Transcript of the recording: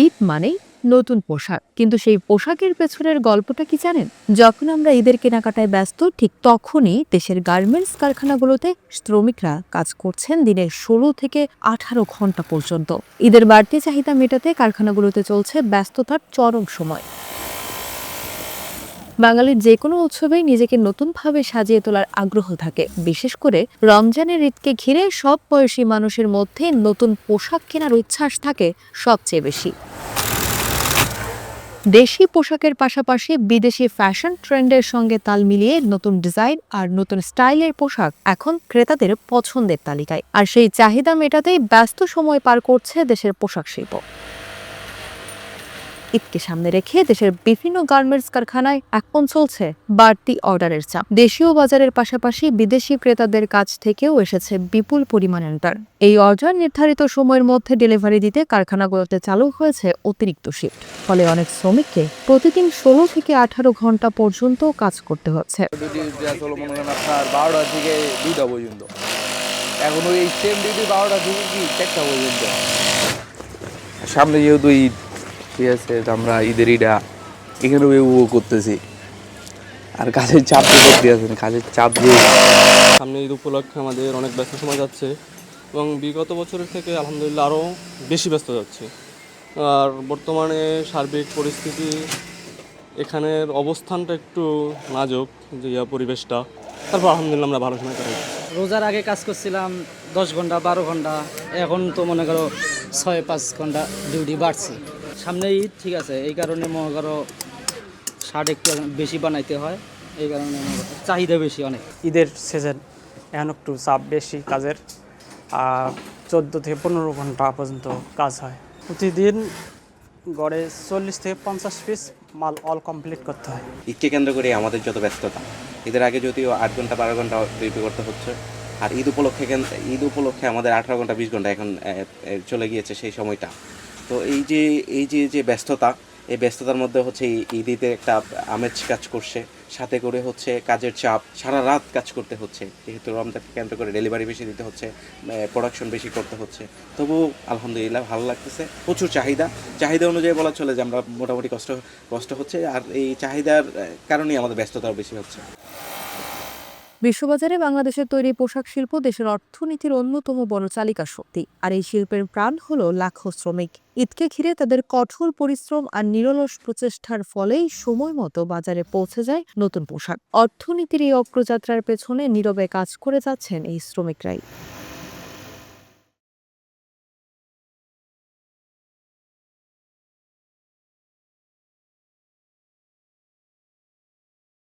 ঈদ মানেই নতুন পোশাক, কিন্তু সেই পোশাকের পেছনের গল্পটা কি জানেন? যখন আমরা ঈদের কেনাকাটায় ব্যস্ত, ঠিক তখনই দেশের গার্মেন্টস কারখানাগুলোতে শ্রমিকরা কাজ করছেন দিনের 16 থেকে 18 ঘন্টা পর্যন্ত। ঈদের বাড়তি চাহিদা মেটাতে কারখানাগুলোতে চলছে ব্যস্ততার চরম সময়। বাঙালির যে কোনো উৎসবেই নিজেকে নতুনভাবে সাজিয়ে তোলার আগ্রহ থাকে, বিশেষ করে রমজানের ঈদকে ঘিরে সব বয়সী মানুষের মধ্যে নতুন পোশাক কেনার উচ্ছ্বাস থাকে সবচেয়ে বেশি। দেশি পোশাকের পাশাপাশি বিদেশি ফ্যাশন ট্রেন্ডের সঙ্গে তাল মিলিয়ে নতুন ডিজাইন আর নতুন স্টাইলের পোশাক এখন ক্রেতাদের পছন্দের তালিকায়। আর সেই চাহিদা মেটাতেই ব্যস্ত সময় পার করছে দেশের পোশাক শিল্প। ঈদকে সামনে রেখে দেশের বিভিন্ন গার্মেন্টস কারখানায় এখন চলছে বাড়তি অর্ডারের চাপ। দেশীয় বাজারের পাশাপাশি বিদেশি ক্রেতাদের কাছ থেকেও এসেছে বিপুল পরিমাণ অর্ডার। এই অর্ডার নির্ধারিত সময়ের মধ্যে ডেলিভারি দিতে কারখানাগুলোতে চালু হয়েছে অতিরিক্ত শিফট, ফলে অনেক শ্রমিককে প্রতিদিন 16 থেকে 18 ঘন্টা পর্যন্ত কাজ করতে হচ্ছে। আপনার 12টা থেকে 2টা পর্যন্ত, এখন ওই সেম ডিউটি 12টা থেকে কি 4টা পর্যন্ত। সামনে যেহেতু ঈদ, ঠিক আছে, আমরা ঈদের ঈদা এখানে করতেছি, আর কাজের চাপ তো করতে আছেন, কাজের চাপ দিয়ে সামনে ঈদ উপলক্ষে আমাদের অনেক ব্যস্ত সময় যাচ্ছে এবং বিগত বছরের থেকে আলহামদুলিল্লাহ আরও বেশি ব্যস্ত যাচ্ছে। আর বর্তমানে সার্বিক পরিস্থিতি, এখানের অবস্থানটা একটু নাজুক, যে পরিবেশটা, তারপর আলহামদুলিল্লাহ আমরা ভালো সময় কাটাই। রোজার আগে কাজ করছিলাম 10 ঘন্টা 12 ঘন্টা, এখন তো মনে করো 6-5 ঘন্টা ডিউটি বাড়ছে। সামনে ঈদ, ঠিক আছে, এই কারণে মনে করো শার্ট একটু বেশি বানাইতে হয়, এই কারণে চাহিদা বেশি অনেক। ঈদের সিজন, এখন একটু চাপ বেশি কাজের, আর 14 থেকে 15 ঘন্টা পর্যন্ত কাজ হয়। প্রতিদিন গড়ে 40 থেকে 50 পিস মাল অল কমপ্লিট করতে হয়। ঈদকে কেন্দ্র করে আমাদের যত ব্যস্ততা, ঈদের আগে যদিও 8 ঘন্টা 12 ঘন্টা ডিউটি করতে হচ্ছে, আর ঈদ উপলক্ষে আমাদের 18 ঘন্টা 20 ঘন্টা এখন চলে গিয়েছে সেই সময়টা। তো এই যে ব্যস্ততা, এই ব্যস্ততার মধ্যে হচ্ছে ঈদের একটা আমেজ কাজ করছে, সাথে করে হচ্ছে কাজের চাপ, সারা রাত কাজ করতে হচ্ছে, যেহেতু রমজানকে কেন্দ্র করে ডেলিভারি বেশি দিতে হচ্ছে, প্রোডাকশন বেশি করতে হচ্ছে। তবু আলহামদুলিল্লাহ ভালো লাগতেছে। প্রচুর চাহিদা অনুযায়ী বলা চলে যে আমরা মোটামুটি কষ্ট হচ্ছে, আর এই চাহিদার কারণেই আমাদের ব্যস্ততাও বেশি হচ্ছে। বিশ্ববাজারে বাংলাদেশের তৈরি পোশাক শিল্প দেশের অর্থনীতির অন্যতম বড় চালিকা শক্তি, আর এই শিল্পের প্রাণ হলো লাখো শ্রমিক। ঈদকে ঘিরে তাদের কঠোর পরিশ্রম আর নিরলস প্রচেষ্টার ফলেই সময় মতো বাজারে পৌঁছে যায় নতুন পোশাক। অর্থনীতির এই অগ্রযাত্রার পেছনে নীরবে কাজ করে যাচ্ছেন এই শ্রমিকরাই।